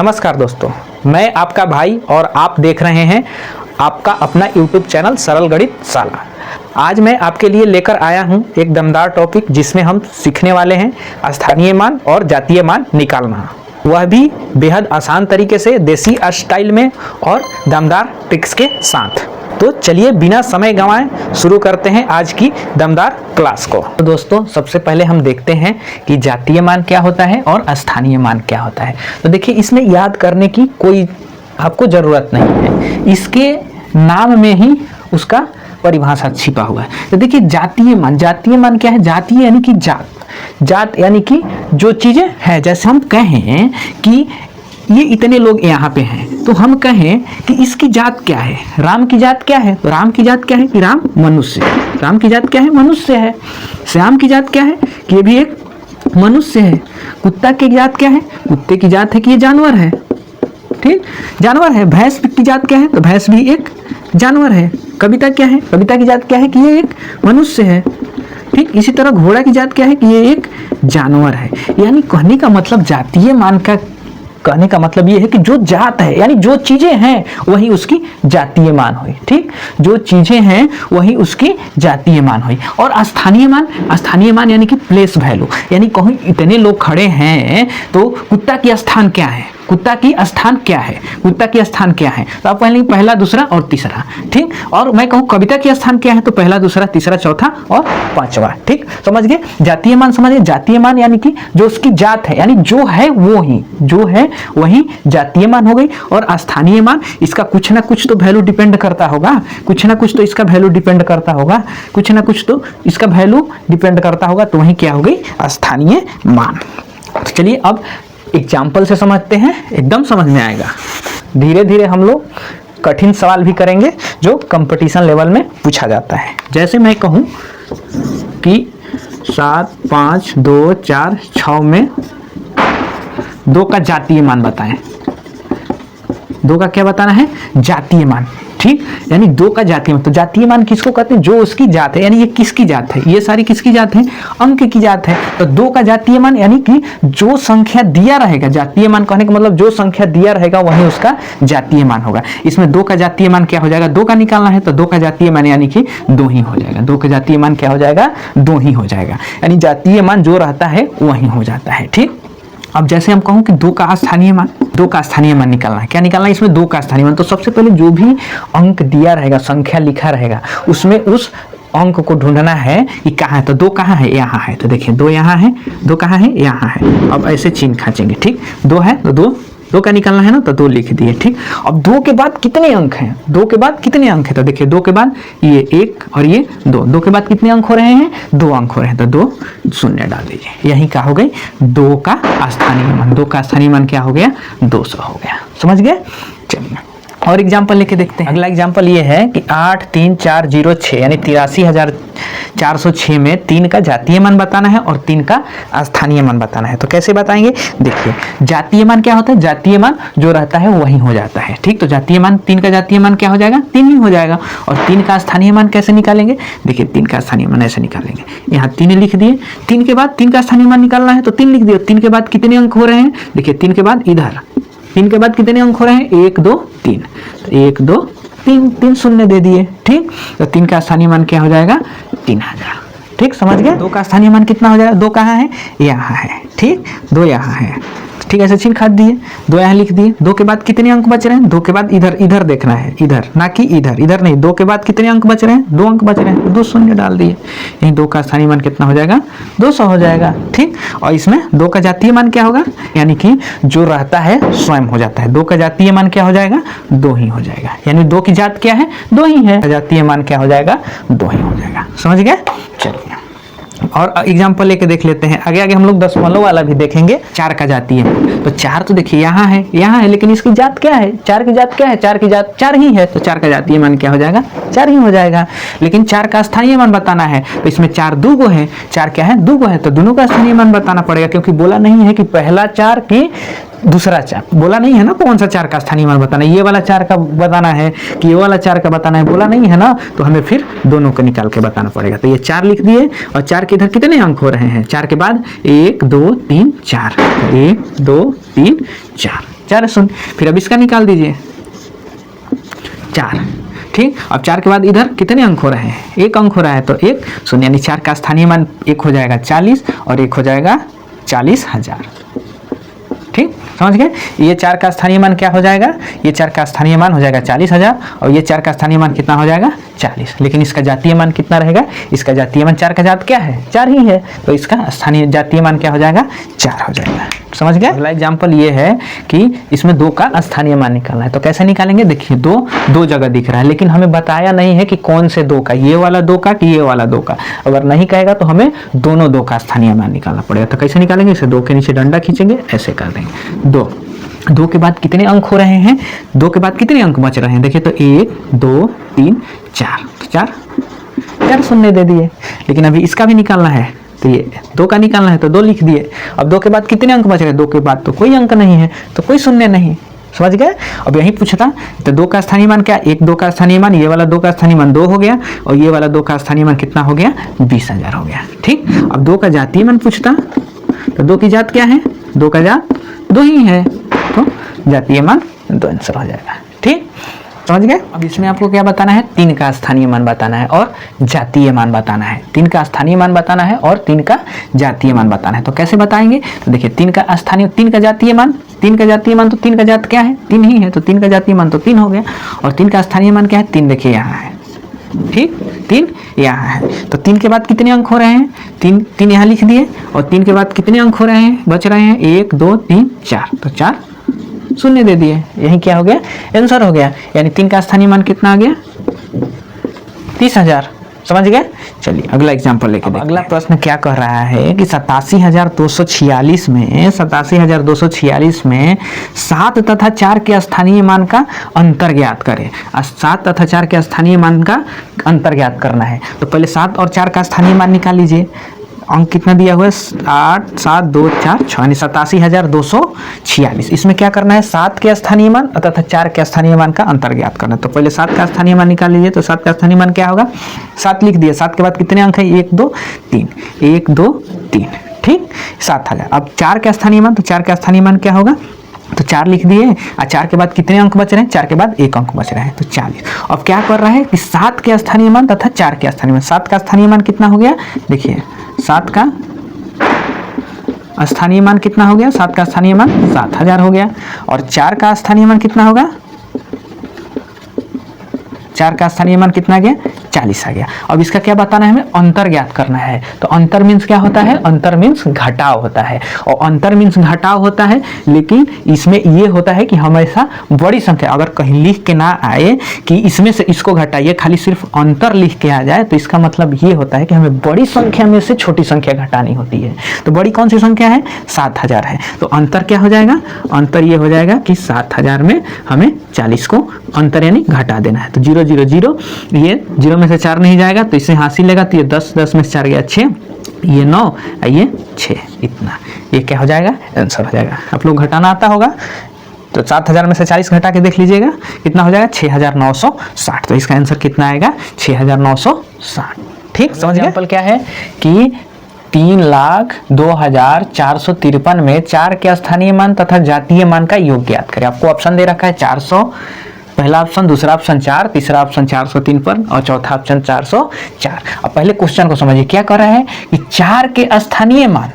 नमस्कार दोस्तों, मैं आपका भाई और आप देख रहे हैं आपका अपना YouTube चैनल सरल गणित शाला। आज मैं आपके लिए लेकर आया हूं एक दमदार टॉपिक जिसमें हम सीखने वाले हैं स्थानीय मान और जातीय मान निकालना, वह भी बेहद आसान तरीके से, देसी स्टाइल में और दमदार ट्रिक्स के साथ। तो चलिए बिना समय गंवाए शुरू करते हैं आज की दमदार क्लास को। तो दोस्तों, सबसे पहले हम देखते हैं कि जातीय मान क्या होता है और स्थानीय मान क्या होता है। तो देखिए, इसमें याद करने की कोई आपको ज़रूरत नहीं है, इसके नाम में ही उसका परिभाषा छिपा हुआ है। तो देखिए, जातीय मान क्या है? जातीय यानी कि जात यानी कि जो चीज़ें हैं। जैसे हम कहें कि ये इतने लोग यहाँ पे हैं, तो हम कहें कि इसकी जात क्या है? राम की जात क्या है? तो राम की जात क्या है कि राम मनुष्य है। राम की जात क्या है? मनुष्य है। श्याम की जात क्या है कि ये भी एक मनुष्य है। कुत्ता की जात क्या है? कुत्ते की जात है कि ये जानवर है। ठीक, जानवर है। भैंस की जात क्या है? तो भैंस भी एक जानवर है। कविता क्या है? कविता की जात क्या है कि ये एक मनुष्य है। ठीक, इसी तरह घोड़ा की जात क्या है कि ये एक जानवर है। यानी कहने का मतलब, जातीय मान का कहने का मतलब ये है कि जो जात है यानी जो चीजें हैं वही उसकी जातीय मान हुई। ठीक, जो चीजें हैं वही उसकी जातीय मान हुई। और स्थानीय मान यानी कि प्लेस वैल्यू, यानी कहीं इतने लोग खड़े हैं तो कुत्ता की स्थान क्या है? कुत्ता की स्थान क्या है? कुत्ता की स्थान क्या है? तो आप पहले पहला, दूसरा और तीसरा। ठीक, और मैं कहूँ कविता की स्थान क्या है? तो पहला, दूसरा, तीसरा, चौथा और पांचवा। ठीक, समझ गए? जातीय मान समझिए। जातीय मान यानी कि जो उसकी जात है, यानी जो है वो ही, जो है वही जातीय मान हो गई। और स्थानीय मान, इसका कुछ ना कुछ तो वैल्यू डिपेंड करता होगा, कुछ ना कुछ तो इसका वैल्यू डिपेंड करता होगा, कुछ ना कुछ तो इसका वैल्यू डिपेंड करता होगा, तो वही क्या हो गई? स्थानीय मान। तो चलिए अब एग्जाम्पल से समझते हैं, एकदम समझ में आएगा। धीरे धीरे हम लोग कठिन सवाल भी करेंगे जो कंपटीशन लेवल में पूछा जाता है। जैसे मैं कहूँ कि 7, 5, 2, 4, 6 में 2 का जातीय मान बताएं। 2 का क्या बताना है? जातीय मान। ठीक, यानी 2 का जातीय मान। तो जातीय मान किसको कहते हैं? जो उसकी जात है, यानी ये किसकी जात है? ये सारी किसकी जात है? अंक की जात है। तो 2 का जातीय मान यानी कि जो संख्या दिया रहेगा, जातीय मान कहने का मतलब जो संख्या दिया रहेगा वही उसका जातीय मान होगा। इसमें 2 का जातीय मान क्या हो जाएगा? 2 का निकालना है, तो 2 का जातीय मान यानी कि 2 ही हो जाएगा। 2 का जातीय मान क्या हो जाएगा? 2 ही हो जाएगा। यानी जातीय मान जो रहता है वही हो जाता है। ठीक, अब जैसे हम कहूँ कि 2 का स्थानीय मान, 2 का स्थानीय मान निकालना है। क्या निकालना है इसमें? 2 का स्थानीय मान। तो सबसे पहले जो भी अंक दिया रहेगा, संख्या लिखा रहेगा, उसमें उस अंक को ढूंढना है कि कहाँ है। तो 2 कहाँ है? यहाँ है। तो देखिए 2 यहाँ है, 2 कहाँ है? यहाँ है। अब ऐसे चिन्ह खींचेंगे। ठीक, 2 है तो 2 का निकालना है ना, तो 2 लिख दिए। ठीक, अब 2 के बाद कितने अंक हैं? 2 के बाद कितने अंक है? तो देखिए 2 के बाद ये 1 और ये 2। 2 के बाद कितने अंक हो रहे हैं? 2 अंक हो रहे हैं। तो 2 शून्य डाल दीजिए। यही क्या हो गई? 2 का स्थानीय मान। 2 का स्थानीय मान क्या हो गया? 200 हो गया। समझ गए? चलिए और एग्जाम्पल लेके देखते हैं। अगला एग्जाम्पल ये है कि 83406 यानी 83,406 में 3 का जातीय मान बताना है और 3 का स्थानीय मान बताना है। तो कैसे बताएंगे? देखिए, जातीय मान क्या होता है? जातीय मान जो रहता है वही हो जाता है। ठीक, तो जातीय मान, 3 का जातीय मान क्या हो जाएगा? 3 ही हो जाएगा। और 3 का स्थानीय मान कैसे निकालेंगे? देखिए 3 का स्थानीय मान ऐसे निकालेंगे। यहाँ 3 लिख दिए। 3 के बाद 3 का स्थानीय मान निकालना है, तो 3 लिख दिए। 3 के बाद कितने अंक हो रहे हैं? देखिए 3 के बाद इधर 3 के बाद कितने अंक हो रहे हैं? 1, 2, 3। तो 1, 2, 3, 3 शून्य दे दिए। ठीक, तो 3 का स्थानीय मान क्या हो जाएगा? 3000। ठीक, समझ गए? 2 का स्थानीय मान कितना हो जाएगा? 2 कहाँ है? यहाँ है। ठीक, 2 यहाँ है। ठीक, ऐसे चिन्ह खाद दिए। 2 यहाँ लिख दिए। 2 के बाद कितने अंक बच रहे हैं? 2 के बाद इधर देखना है, इधर ना कि इधर नहीं। 2 के बाद कितने अंक बच रहे हैं? 2 अंक बच रहे हैं। 2 शून्य डाल दिए। यही 2 का स्थानीय मान कितना हो जाएगा? 200 हो जाएगा। ठीक, और इसमें 2 का जातीय मान क्या होगा? यानी कि जो रहता है स्वयं हो जाता है। 2 का जातीय मान क्या हो जाएगा? 2 ही हो जाएगा। यानी 2 की जात क्या है? 2 ही है। जातीय मान क्या हो जाएगा? 2 ही हो जाएगा। समझ गए? चलिए और एग्जाम्पल लेके देख लेते हैं। आगे आगे हम लोग दशमलव वाला भी देखेंगे। 4 का जातीय है, तो 4 तो देखिए यहाँ है, लेकिन इसकी जात क्या है? 4 की जात क्या है? 4 की जात 4 ही है। तो 4 का जातीय मान क्या हो जाएगा? 4 ही हो जाएगा। लेकिन 4 का स्थानीय मान बताना है, तो इसमें 4 दूगो है। 4 क्या है? दूगो है। तो दोनों का स्थानीय मान बताना पड़ेगा, क्योंकि बोला नहीं है कि पहला 4 की दूसरा 4 बोला नहीं है ना। कौन सा 4 का स्थानीय मान बताना है? ये वाला 4 का बताना है कि ये वाला 4 का बताना है? बोला नहीं है ना। तो हमें फिर दोनों को निकाल के बताना पड़ेगा। तो ये 4 लिख दिए। और 4 के इधर कितने अंक हो रहे हैं? 4 के बाद 1, 2, 3, 4। 1, 2, 3, 4। 4 शून्य, फिर अब इसका निकाल दीजिए 4। ठीक, अब 4 के बाद इधर कितने अंक हो रहे हैं, 1 अंक हो रहा है, तो 1 शून्य, यानी 4 का स्थानीय मान 1 हो जाएगा 40 और 1 हो जाएगा 40,000। ठीक, समझ गए। ये 4 का स्थानीय मान क्या हो जाएगा, ये 4 का स्थानीय मान हो जाएगा 40,000 और ये 4 का स्थानीय मान कितना हो जाएगा 40। लेकिन इसका जातीय मान कितना रहेगा, इसका जातीय मान 4 का जात क्या है 4 ही है, तो इसका स्थानीय जातीय मान क्या हो जाएगा 4 हो जाएगा। समझ गए। अगला एग्जाम्पल ये है कि इसमें 2 का स्थानीय मान निकालना है, तो कैसे निकालेंगे, देखिए 2 जगह दिख रहा है, लेकिन हमें बताया नहीं है कि कौन से 2 का, ये वाला 2 का कि ये वाला 2 का। अगर नहीं कहेगा तो हमें दोनों 2 का स्थानीय मान निकालना पड़ेगा। तो कैसे निकालेंगे, इसे 2 के नीचे डंडा खींचेंगे, ऐसे कर देंगे। 2 के बाद कितने अंक हो रहे हैं, 2 के बाद कितने अंक बच रहे हैं, देखिए तो 1 2 3 4, तो 4 शून्य दे दिए। लेकिन अभी इसका भी निकालना है, तो ये 2 का निकालना है तो 2 लिख दिए। अब 2 के बाद कितने अंक बच रहे, 2 के बाद तो कोई अंक नहीं है, तो कोई शून्य नहीं। समझ गए। अब यही पूछता, तो 2 का स्थानीय मान क्या, 1 2 का स्थानीय मान, ये वाला 2 का स्थानीय मान 2 हो गया और ये वाला 2 का स्थानीय मान कितना हो गया 20,000 हो गया। ठीक, अब 2 का जातीय मान पूछता, तो 2 की जात क्या है, 2 का जात 2 ही है, तो जातीय मान 2 आंसर हो जाएगा। ठीक, समझ गए। अब इसमें आपको क्या बताना है, 3 का स्थानीय मान बताना है और जातीय मान बताना है। 3 का स्थानीय मान बताना है और 3 का जातीय मान बताना है। तो कैसे बताएंगे, तो देखिए 3 का स्थानीय, 3 का जातीय मान, 3 का जातीय मान, तो 3 का जात क्या है 3 ही है, तो 3 का जातीय मान तो 3 हो गया। और 3 का स्थानीय मान क्या है 3, देखिए यहाँ है। ठीक, 3 यहाँ है, तो 3 के बाद कितने अंक हो रहे हैं, 3 यहाँ लिख दिए और 3 के बाद कितने अंक हो रहे हैं, बच रहे हैं 1 2 3 4, तो 4 शून्य दे दिए। यही क्या हो गया, आंसर हो गया। यानी 3 का स्थानीय मान कितना आ गया 30,000। समझ गए। चलिए अगला एग्जांपल लेके देखते हैं। अगला प्रश्न क्या कह रहा है कि 87,246 में 7 तथा 4 के स्थानीय मान का अंतर ज्ञात करें। 7 तथा 4 के स्थानीय मान का अंतर ज्ञात करना है, तो पहले 7 और 4 का स्थानीय मान निकाल लीजिए। अंक कितना दिया हुआ है 8 7 2 4 6, यानी 87,246। इसमें क्या करना है, 7 के स्थानीय मान तथा 4 के स्थानीय मान का अंतर ज्ञात करना है। तो पहले 7 का स्थानीय मान निकाल लीजिए। तो 7 का स्थानीय मान क्या होगा, 7 लिख दिए। 7 के बाद कितने अंक है 1 2 3, 1 2 3। ठीक, 7,000। अब 4 का स्थानीय मान, तो 4 का स्थानीय मान क्या होगा, तो 4 लिख दिए। और 4 के बाद कितने अंक बच रहे हैं, 4 के बाद 1 अंक बच रहा है, तो 40। अब क्या कर रहा है कि 7 के स्थानीय मान तथा 4 के स्थानीय मान, 7 का स्थानीय मान कितना हो गया, देखिए 7 का स्थानीय मान कितना हो गया, 7 का स्थानीय मान 7,000 हो गया। और 4 का स्थानीय मान कितना होगा, 4 का स्थानीय मान कितना गया 40 आ गया। अब इसका क्या बताना है, हमें अंतर ज्ञात करना है। तो अंतर मीन्स क्या होता है, अंतर मीन्स घटाव होता है। और अंतर मीन्स घटाव होता है, लेकिन इसमें ये होता है कि हमेशा बड़ी संख्या, अगर कहीं लिख के ना आए कि इसमें से इसको घटाइए, खाली सिर्फ अंतर लिख के आ जाए, तो इसका मतलब ये होता है कि हमें बड़ी संख्या में से छोटी संख्या घटानी होती है। तो बड़ी कौन सी संख्या है, 7,000 है। तो अंतर क्या हो जाएगा, अंतर ये हो जाएगा कि 7,000 में हमें 40 को अंतर यानी घटा देना है। तो 0 0 0, ये 0 में से 4 नहीं जाएगा, तो इसे हासिल लेगा, तो ये 10 10 में से 4 गया 6, ये 9, ये 6, इतना। ये क्या हो जाएगा, आंसर हो जाएगा। आप लोग घटाना आता होगा, तो 7,000 में से 40 घटा के देख लीजिएगा कितना हो जाएगा, 6,960। तो इसका आंसर कितना आएगा, 6,960। ठीक, समझ गए। एग्जाम्पल क्या है कि 3,02,453 में 4 के स्थानीय मान तथा जातीय मान का योग ज्ञात करें। आपको ऑप्शन दे रखा है 400, पहला ऑप्शन, दूसरा ऑप्शन 4, तीसरा ऑप्शन 403 पर और चौथा ऑप्शन 404। अब पहले क्वेश्चन को समझिए, क्या कर रहा है कि 4 के स्थानीय मान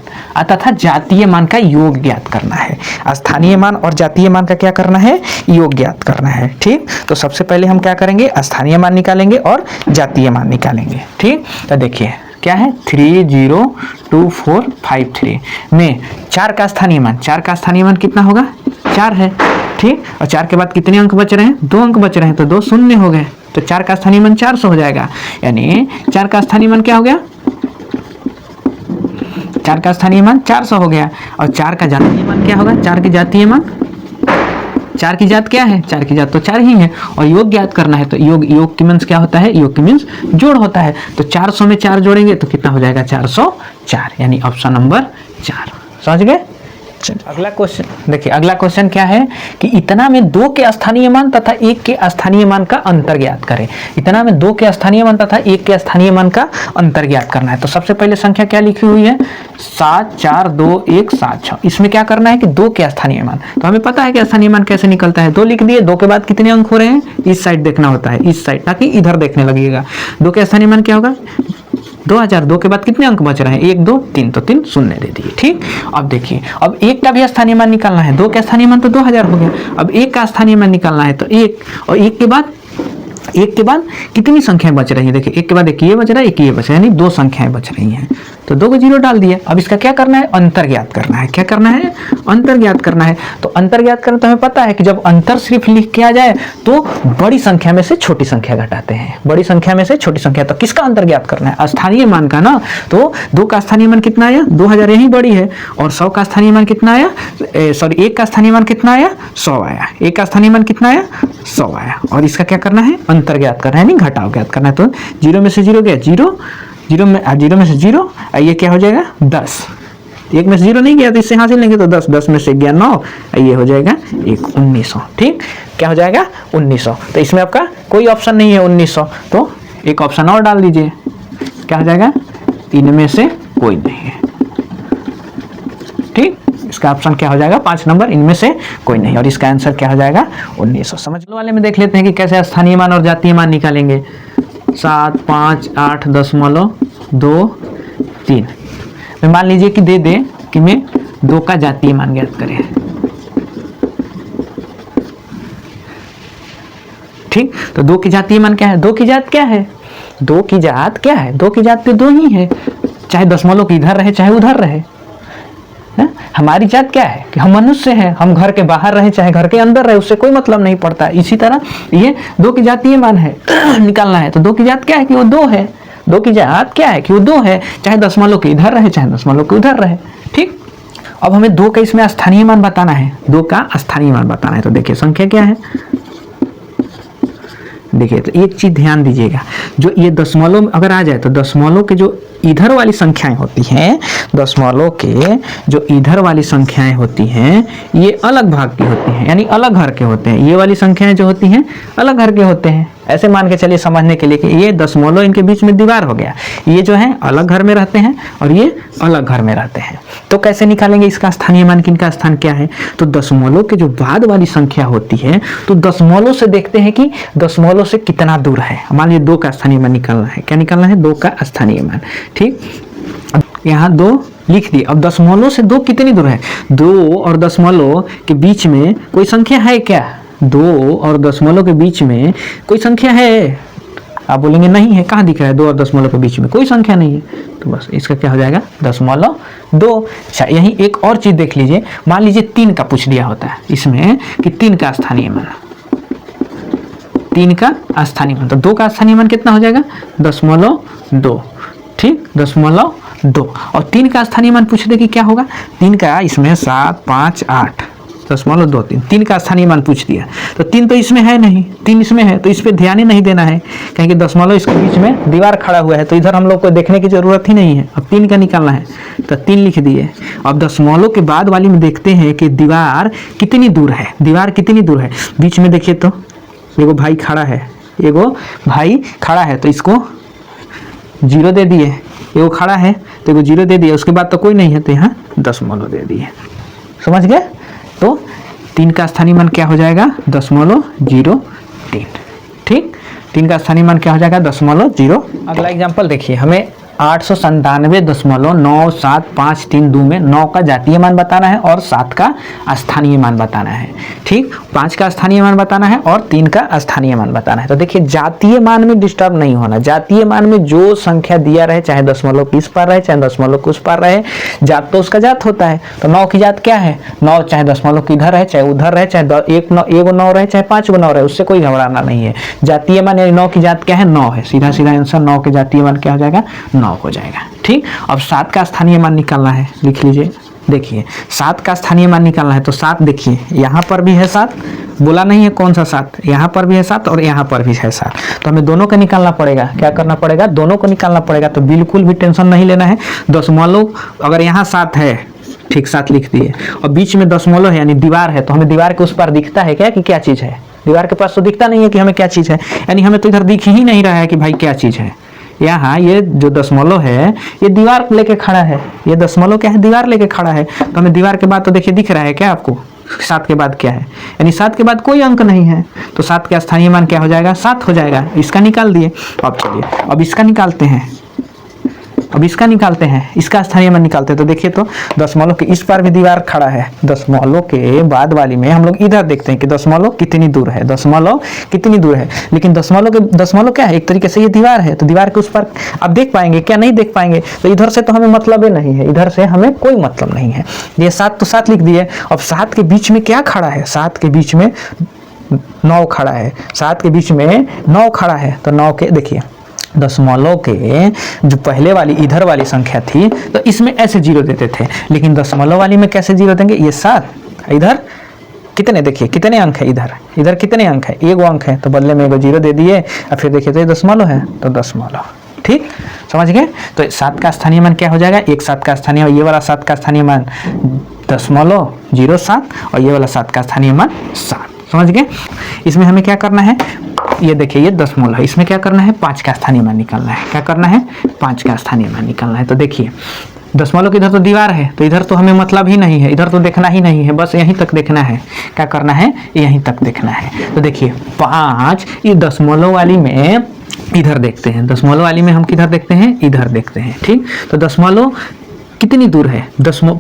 तथा जातीय मान का योग ज्ञात करना है। स्थानीय मान और जातीय मान का क्या करना है, योग ज्ञात करना है। ठीक, तो सबसे पहले हम क्या करेंगे, स्थानीय मान निकालेंगे और जातीय मान निकालेंगे। ठीक, तो देखिए क्या है 302,453 में 4 का स्थानीय मान, 4 का स्थानीय मान कितना होगा 4 है। ठीक, और 4 के बाद कितने अंक बच रहे हैं, 2 अंक बच रहे हैं, तो 2 शून्य हो गए। तो 4 का स्थानीय मान 400 हो जाएगा। यानी 4 का स्थानीय मान क्या हो गया, 4 का स्थानीय मान 400 हो गया। और 4 का जातीय मान क्या होगा, 4 की जातीय मान, 4 की जात क्या है, 4 की जात तो 4 ही है। और योग ज्ञात करना है, तो योग की मीन्स क्या होता है, योग की मीन्स जोड़ होता है। तो 400 में 4 जोड़ेंगे तो कितना हो जाएगा 404, यानी ऑप्शन नंबर 4। समझ गए। अगला क्वेश्चन देखिए, अगला क्वेश्चन क्या है कि इतना में 2 के स्थानीय मान तथा 1 के स्थानीय मान का अंतर ज्ञात करें। इतना में 2 के स्थानीय मान तथा 1 के स्थानीय मान का अंतर ज्ञात करना है। तो सबसे पहले संख्या क्या लिखी हुई है, 7 4 2 1 7 6। इसमें क्या करना है कि 2 के स्थानीय मान, तो हमें पता है कि स्थानीय मान कैसे निकलता है। 2 लिख दिए, 2 के बाद कितने अंक हो रहे हैं, इस साइड देखना होता है, इस साइड, ताकि इधर देखने लगेगा। 2 के स्थानीय मान क्या होगा, 2000। 2 के बाद कितने अंक बच रहे हैं, 1 2 3, तो 3 शून्य दे दिए। ठीक, अब देखिए, अब 1 का भी स्थानीय मान निकालना है। 2 का स्थानीय मान तो 2000 हो गया, अब 1 का स्थानीय मान निकालना है, तो 1 और 1 के बाद कितनी संख्याएं बच रही है, देखिए 1 के बाद एक ये बच रहा है, एक ये बच रहा है, यानी 2 संख्याएं बच रही हैं। तो 2 को 0 डाल दिया। अब इसका क्या करना है, अंतर ज्ञात करना है। क्या करना है, अंतर ज्ञात करना है। तो अंतर ज्ञात करना, तो हमें पता है कि जब अंतर सिर्फ लिख के आ जाए तो बड़ी संख्या में से छोटी संख्या घटाते हैं, बड़ी संख्या में से छोटी संख्या। तो किसका अंतर ज्ञात करना है, स्थानीय मान का ना। तो 2 का स्थानीय मान कितना आया, 2000 यही बड़ी है, और 100 का स्थानीय मान कितना आया, सॉरी 1 का स्थानीय मान कितना आया, 100 आया। 1 का स्थानीय मान कितना आया, 100 आया। और इसका क्या करना है, अंतर ज्ञात करना है, नहीं घटाव ज्ञात करना है। तो 0 में से 0 गया 0, 0 में से 0, ये क्या हो जाएगा 10। 1 में से 0 नहीं गया तो इससे हासिल लेंगे, तो 10, 10 में से गया 9, ये हो जाएगा 1900। ठीक, क्या हो जाएगा 1900। तो इसमें आपका कोई ऑप्शन नहीं है 1900, तो एक ऑप्शन और डाल दीजिए, क्या हो जाएगा, इनमें से कोई नहीं है। ठीक, इसका ऑप्शन क्या हो जाएगा, 5 नंबर, इनमें से कोई नहीं। और इसका आंसर क्या हो जाएगा 1900। समझ लो वाले में देख लेते हैं कि कैसे स्थानीय मान और जातीय मान निकालेंगे। 7 5 8 0.2 3। मान लीजिए कि दे दे कि मैं 2 का जातीय मान ज्ञात करें। ठीक, तो 2 की जातीय मान क्या है, 2 की जात क्या है, 2 की जात क्या है, 2 की जात तो 2 ही है, चाहे दशमलव की इधर रहे चाहे उधर रहे। हमारी जात क्या है कि हम मनुष्य हैं, हम घर के बाहर रहे चाहे घर के अंदर रहे, उससे कोई मतलब नहीं पड़ता। इसी तरह ये 2 की जातीय मान है निकालना है, तो 2 की जात क्या है कि वो 2 है। 2 की जात क्या है कि वो 2 है, चाहे दशमलव के इधर रहे चाहे दशमलव के उधर रहे। ठीक, अब हमें 2 का इसमें स्थानीय मान बताना है, 2 का स्थानीय मान बताना है। तो देखिए संख्या क्या है, देखिए तो एक चीज ध्यान दीजिएगा, जो ये दशमलव अगर आ जाए तो दशमलव के जो इधर वाली संख्याएं होती हैं, दशमलव के जो इधर वाली संख्याएं होती हैं ये अलग भाग की होती हैं, यानी अलग घर के होते हैं। ये वाली संख्याएं जो होती हैं अलग घर के होते हैं। ऐसे मान के चलिए समझने के लिए कि ये दशमलव इनके बीच में दीवार हो गया, ये जो है अलग घर में रहते हैं और ये अलग घर में रहते हैं। तो कैसे निकालेंगे इसका स्थानीय मान, किनका स्थान क्या है, तो दशमलव के जो बाद वाली संख्या होती है तो दशमलव से देखते हैं कि दशमलव से कितना दूर है। मान लीजिए 2 का स्थानीय मान निकालना है, क्या निकालना है, 2 का स्थानीय मान। ठीक, अब यहाँ 2 लिख दिए। अब दशमलव से 2 कितनी दूर है, 2 और दशमलव के बीच में कोई संख्या है क्या, 2 और दशमलव के बीच में कोई संख्या है, आप बोलेंगे नहीं है, कहाँ दिख रहा है 2 और दशमलव के बीच में कोई संख्या नहीं है, तो बस इसका क्या हो जाएगा 0.2। अच्छा, यहीं एक और चीज देख लीजिए, मान लीजिए 3 का पूछ दिया होता है इसमें कि 3 का स्थानीय मान, 3 का स्थानीय मान, तो 2 का स्थानीय मान कितना हो जाएगा 0.2। ठीक, 0.2। और 3 का स्थानीय मान पूछ दे कि क्या होगा, 3 का इसमें 7 5 8 0.23, 3 का स्थानीय मान पूछ दिया, तो 3 तो इसमें है नहीं, 3 इसमें है, तो इस पर ध्यान ही नहीं देना है, क्योंकि दशमलव इसके बीच में दीवार खड़ा हुआ है, तो इधर हम लोग को देखने की जरूरत ही नहीं है। अब 3 का निकालना है, तो 3 लिख दिए। अब दशमलव के बाद वाली में देखते हैं कि दीवार कितनी दूर है, दीवार कितनी दूर है। बीच में देखिए तो एगो भाई खड़ा है, एगो भाई खड़ा है, तो इसको 0 दे दिए, एगो खड़ा है तो एगो 0 दे दिए, उसके बाद तो कोई नहीं है, तो यहाँ दशमलव दे दिए। समझ गए, तो 3 का स्थानीय मान क्या हो जाएगा 0.03। ठीक, 3 का स्थानीय मान क्या हो जाएगा 0.0। अगला एग्जांपल देखिए, हमें 897.97532 में 9 का जातीय मान बताना है और 7 का स्थानीय मान बताना है। ठीक, 5 का स्थानीय मान बताना है और 3 का स्थानीय मान बताना है। तो देखिए जातीय मान में डिस्टर्ब नहीं होना, जातीय मान में जो संख्या दिया रहे, चाहे दशमलव के इस पार रहे चाहे दशमलव के उस पार रहे, जात तो उसका जात होता है। तो 9 की जात क्या है, 9 चाहे दशमलव की इधर रहे चाहे उधर रहे, चाहे एक 9 रहे चाहे 5 9 रहे, उससे कोई घबराना नहीं है। जातीय मान यानी 9 की जात क्या है 9 है, सीधा सीधा आंसर 9 के जातीय मान क्या हो जाएगा 9 हो जाएगा। ठीक, अब 7 का स्थानीय मान निकालना है, लिख लीजिए। देखिए 7 का स्थानीय मान निकालना है, तो 7 देखिए यहाँ पर भी है 7, बोला नहीं है कौन सा 7, यहाँ पर भी है 7 और यहाँ पर भी है 7, तो हमें दोनों का निकालना पड़ेगा। क्या करना पड़ेगा, दोनों को निकालना पड़ेगा। तो बिल्कुल भी टेंशन नहीं लेना है, दशमलव अगर यहाँ 7 है ठीक 7 लिख दिए। और बीच में दशमलव है यानी दीवार है, तो हमें दीवार के उस पार दिखता है क्या कि क्या चीज़ है? दीवार के पास तो दिखता नहीं है कि हमें क्या चीज़ है, यानी हमें तो इधर दिख ही नहीं रहा है कि भाई क्या चीज़ है। यहाँ ये जो दशमलव है ये दीवार लेके खड़ा है, ये दशमलव क्या है? दीवार लेके खड़ा है। तो हमें दीवार के बाद तो देखिए दिख रहा है क्या आपको 7 के बाद क्या है, यानी 7 के बाद कोई अंक नहीं है, तो 7 का स्थानीय मान क्या हो जाएगा? 7 हो जाएगा। इसका निकाल दिए। अब चलिए अब इसका निकालते हैं, अब इसका निकालते हैं, इसका स्थानीय मान निकालते हैं। तो देखिए तो दशमलव के इस पार भी दीवार खड़ा है, दशमलव के बाद वाली में हम लोग इधर देखते हैं कि दशमलव कितनी दूर है, दशमलव कितनी दूर है। लेकिन दशमलव क्या है? एक तरीके से ये दीवार है, तो दीवार के उस पार आप देख पाएंगे क्या? नहीं देख पाएंगे। तो इधर से तो हमें मतलब ही नहीं है, इधर से हमें कोई मतलब नहीं है। ये 7 तो 7 लिख दिए। अब 7 के बीच में क्या खड़ा है? 7 के बीच में 9 खड़ा है, 7 के बीच में 9 खड़ा है। तो 9 के देखिए दशमलव के जो पहले वाली इधर वाली संख्या थी तो इसमें ऐसे 0 देते थे, लेकिन दशमलव वाली में कैसे 0 देंगे? ये 7, इधर कितने देखिए कितने अंक है, इधर कितने अंक है? 1 अंक है, तो बदले में 1 0 दे दिए। और फिर देखिए तो ये दशमलव है, तो दशमलव। ठीक समझ गए? तो 7 का स्थानीय मान क्या हो जाएगा? 1 7 का स्थानीय, ये वाला 7 का स्थानीय मान 0.07 और ये वाला 7 का स्थानीय मान 7। समझ गए? इसमें हमें क्या करना है? ये देखिए ये दशमलव, इसमें क्या करना है? 5 का स्थानीय मान निकालना है। क्या करना है? 5 का स्थानीय मान निकालना है। तो देखिए दशमलव की इधर तो दीवार है, तो इधर तो हमें मतलब ही नहीं है, इधर तो देखना ही नहीं है, बस यहीं तक देखना है। क्या करना है? यहीं तक देखना है। तो देखिए 5 ये दशमलव वाली में इधर देखते हैं, दशमलव वाली में हम किधर देखते हैं? इधर देखते हैं। ठीक, तो दशमलव कितनी दूर है?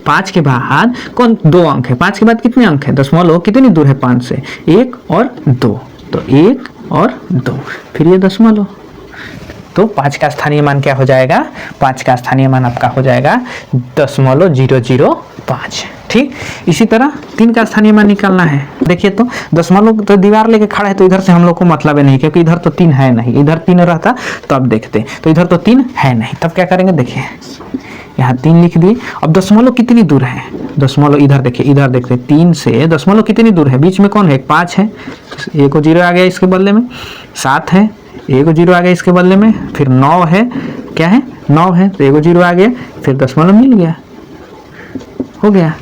5 के बाद कौन 2 अंक है? 5 के बाद कितने अंक है? दशमलव कितनी दूर है 5 से? 1 और 2, तो 1 और 2, फिर ये दशमलव। तो 5 का स्थानीय मान क्या हो जाएगा? 5 का स्थानीय मान आपका हो जाएगा 0.005। ठीक, इसी तरह 3 का स्थानीय मान निकालना है। देखिए तो दशमलव तो दीवार लेके खड़ा है, तो इधर से हम लोग को मतलब है नहीं, क्योंकि इधर तो 3 है नहीं, इधर 3 रहता तो अब देखते, तो इधर तो 3 है नहीं, तब क्या करेंगे? देखिए यहाँ 3 लिख दिए। अब दशमलव कितनी दूर है? दशमलव इधर देखिए, इधर देखते 3 से दशमलव कितनी दूर है? बीच में कौन है? 5 है, 1 0 आ गया इसके बदले में, 7 है, 1 0 आ गया इसके बदले में, फिर 9 है, क्या है? 9 है, तो 1 0 आ गया, फिर दशमलव मिल गया, हो गया।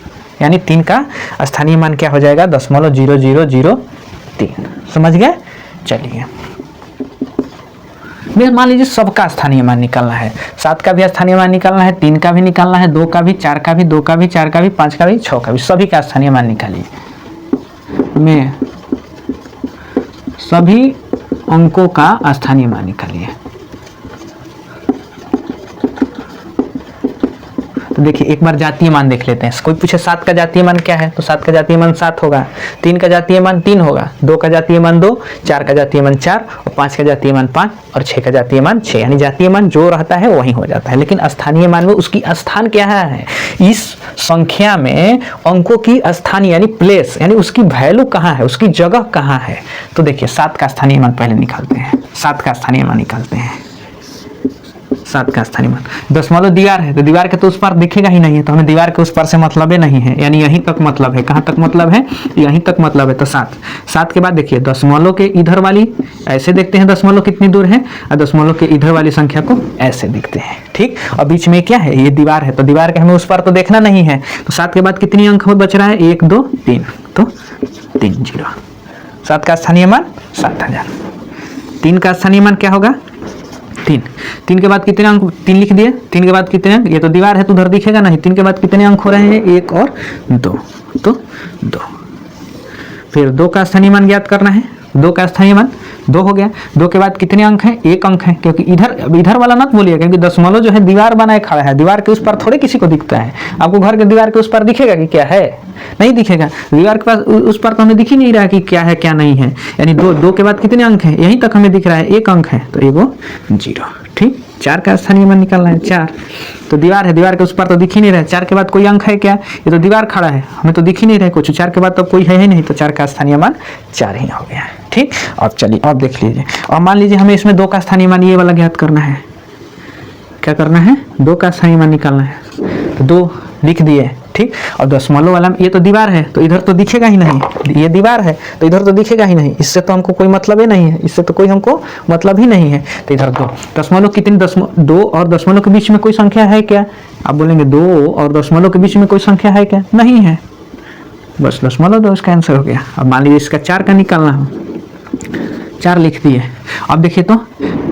यानी 3 का स्थानीय मान क्या हो जाएगा? 0.0003। समझ गए? चलिए मान लीजिए सबका स्थानीय मान निकालना है, 7 का भी स्थानीय मान निकालना है, 3 का भी निकालना है, 2 का भी, 4 का भी, 2 का भी, 4 का भी, 5 का भी, 6 का भी, सभी का स्थानीय मान निकालिए। में सभी अंकों का स्थानीय मान निकालिए। तो देखिए एक बार जातीय मान देख लेते हैं। कोई पूछे 7 का जातीय मान क्या है, तो 7 का जातीय मान 7 होगा, 3 का जातीय मान 3 होगा, 2 का जातीय मान 2, 4 का जातीय मान 4 और 5 का जातीय मान 5 और 6 का जातीय मान 6। यानी जातीय मान जो रहता है वही हो जाता है, लेकिन स्थानीय मान में उसकी स्थान क्या है? इस संख्या में अंकों की स्थान यानी प्लेस, यानी उसकी वैल्यू कहाँ है, उसकी जगह कहाँ है। तो देखिए 7 का स्थानीय मान पहले निकालते हैं, 7 का स्थानीय मान निकालते हैं। 7 का स्थानीय मान, दशमलव दीवार है, तो दीवार के तो उस पार दिखेगा ही नहीं है, तो हमें दीवार के उस पार से मतलब ही नहीं है, यानी यहीं तक मतलब है। कहाँ तक मतलब है? यहीं तक मतलब है। तो 7 के बाद देखिए दशमलव के इधर वाली ऐसे देखते हैं, दशमलव कितनी दूर है, और दशमलव के इधर वाली संख्या को ऐसे देखते हैं। ठीक, और बीच में क्या है? ये दीवार है, तो दीवार के हमें उस पार तो देखना नहीं है। तो 7 के बाद कितनी अंक बच रहा है? 1 2 3, तो 3 0। 7 का स्थानीय मान 7000। 3 का स्थानीय मान क्या होगा? 3 के बाद कितने अंक? 3 लिख दिए। 3 के बाद कितने अंक? ये तो दीवार है तो उधर दिखेगा नहीं। 3 के बाद कितने अंक हो रहे हैं? 1 और 2, तो 2। फिर 2 का स्थानीय मान ज्ञात करना है। 2 का स्थानीय मान 2 हो गया। 2 के बाद कितने अंक हैं? 1 अंक है, क्योंकि इधर वाला मत बोलिए, क्योंकि दशमलव जो है दीवार बनाए खड़ा है, दीवार के उस पर थोड़े किसी को दिखता है। आपको घर के दीवार के उस पर दिखेगा कि क्या है? नहीं दिखेगा। दीवार के पास उस पर तो हमें दिख ही नहीं रहा कि क्या है क्या नहीं है। यानी 2 के बाद कितने अंक हैं? यहीं तक हमें दिख रहा है 1 अंक है, तो 1 0। ठीक, 4 का स्थानीय मान निकालना है। 4 तो दीवार है, दीवार के उस पर तो दिख ही नहीं रहा है। 4 के बाद कोई अंक है क्या? ये तो दीवार खड़ा है, हमें तो दिख ही नहीं रहा है कुछ। 4 के बाद तो कोई है ही नहीं, तो 4 का स्थानीय मान 4 ही हो गया। ठीक, अब चलिए अब देख लीजिए। और मान लीजिए हमें इसमें 2 का स्थानीय मान ये वाला ज्ञात करना है। क्या करना है? 2 का स्थानीय मान निकालना है। तो 2 लिख दिए, ठीक। और दशमलव वाला ये तो दीवार है तो इधर तो दिखेगा ही नहीं, ये दीवार है तो इधर तो दिखेगा ही नहीं, इससे तो हमको कोई मतलब ही नहीं है, इससे तो कोई हमको मतलब ही नहीं है। तो इधर दो दशमलव कितनी, 2 और दशमलव के बीच में कोई संख्या है क्या? आप बोलेंगे 2 और दशमलव के बीच में कोई संख्या है क्या? नहीं है, बस दशमलव 2 इसका आंसर हो गया। अब मान लीजिए इसका 4 का निकालना हो, 4 लिख दिए। अब देखिए तो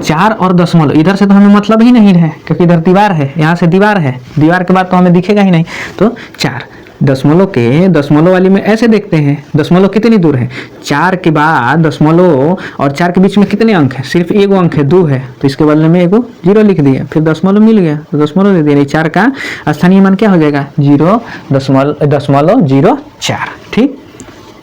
4 और दशमलव, इधर से तो हमें मतलब ही नहीं है क्योंकि इधर दीवार है, यहाँ से दीवार है, दीवार के बाद तो हमें दिखेगा ही नहीं। तो 4 दशमलव के दशमलव वाली में ऐसे देखते हैं, दशमलव कितनी दूर है, 4 के बाद दशमलव और 4 के बीच में कितने अंक है? सिर्फ एगो अंक है, 2 है, तो इसके बदले में एगो 0 लिख दिया, फिर दशमलव मिल गया तो दशमलव दे दिया। 4 का स्थानीय मान क्या हो जाएगा? 0.04। ठीक।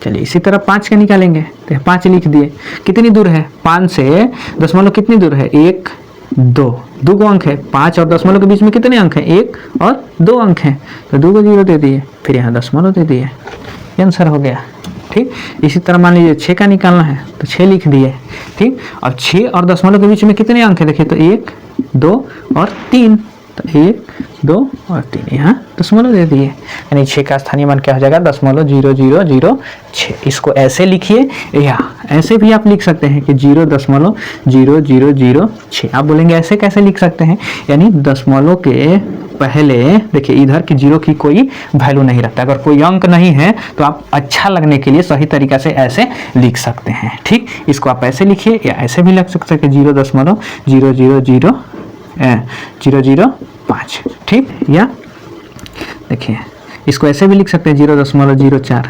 चलिए इसी तरह 5 का निकालेंगे तो 5 लिख दिए, कितनी दूर है? 5 से दशमलव कितनी दूर है? 1 2 गो अंक है, 5 और दशमलव के बीच में कितने अंक हैं? 1 और 2 अंक हैं, तो 2 को 0 दे दिए, फिर यहाँ दशमलव दे दिए, ये आंसर हो गया। ठीक। इसी तरह मान लीजिए 6 का निकालना है तो 6 लिख दिए। ठीक। और 6 और दशमलव के बीच में कितने अंक है? देखिए तो 1 2 और 3, तो 1 2 और 3, यहाँ दशमलव दे दिए, यानी 6 का स्थानीय मान क्या हो जाएगा? 0.0006। इसको ऐसे लिखिए या ऐसे भी आप लिख सकते हैं कि 0.0006। आप बोलेंगे ऐसे कैसे लिख सकते हैं? यानी दशमलव के पहले देखिए इधर की 0 की कोई वैल्यू नहीं रखता, अगर कोई अंक नहीं है तो आप अच्छा लगने के लिए सही तरीका से ऐसे लिख सकते हैं। ठीक। इसको आप ऐसे लिखिए या ऐसे भी लिख सकते हैं कि 0.0005। ठीक। या देखिए इसको ऐसे भी लिख सकते हैं 0.04,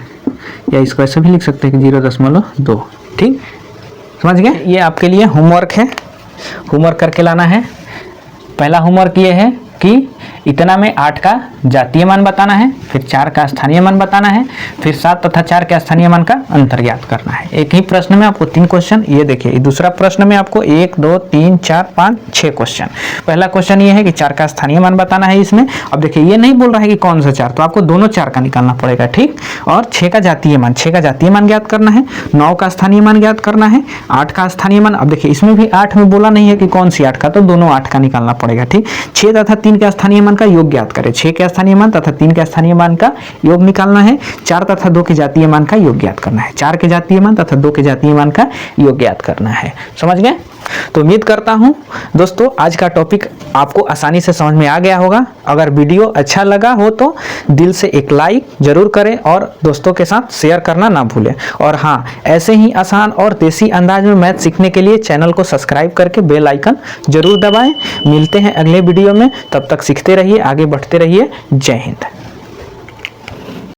या इसको ऐसे भी लिख सकते हैं कि 0.2। ठीक। समझ गए? ये आपके लिए होमवर्क है, होमवर्क करके लाना है। पहला होमवर्क ये है कि इतना में 8 का जातीय मान बताना है, फिर 4 का स्थानीय मान बताना है, फिर 7 तथा 4 के स्थानीय मान का अंतर ज्ञात करना है। एक ही प्रश्न में आपको 3 क्वेश्चन, ये देखिए दूसरा प्रश्न में आपको 1 2 3 4 5 6 क्वेश्चन। पहला क्वेश्चन ये है कि 4 का स्थानीय मान बताना है इसमें। अब देखिए ये नहीं बोल रहा है कि कौन सा 4, तो आपको दोनों 4 का निकालना पड़ेगा। ठीक। और 6 का जातीय मान, 6 का जातीय मान ज्ञात करना है, 9 का स्थानीय मान ज्ञात करना है, 8 का स्थानीय मान। अब देखिए इसमें भी 8 में बोला नहीं है कि कौन सी 8 का, तो दोनों 8 का निकालना पड़ेगा। ठीक। 6 तथा 3 का स्थानीय मान का योग ज्ञात करें, 6 के स्थानीय मान तथा 3 के स्थानीय मान का योग निकालना है। 4 तथा 2 के जातीय मान का योग ज्ञात करना है, 4 के जातीय मान तथा 2 के जातीय मान का योग ज्ञात करना है। समझ गए? तो उम्मीद करता हूं दोस्तों आज का टॉपिक आपको आसानी से समझ में आ गया होगा। अगर वीडियो अच्छा लगा हो तो दिल से एक लाइक जरूर करें और दोस्तों के साथ शेयर करना ना भूलें। और हाँ, ऐसे ही आसान और देसी अंदाज में मैथ सीखने के लिए चैनल को सब्सक्राइब करके बेल आइकन जरूर दबाएं। मिलते हैं अगले वीडियो में, तब तक सीखते रहिए, आगे बढ़ते रहिए। जय हिंद।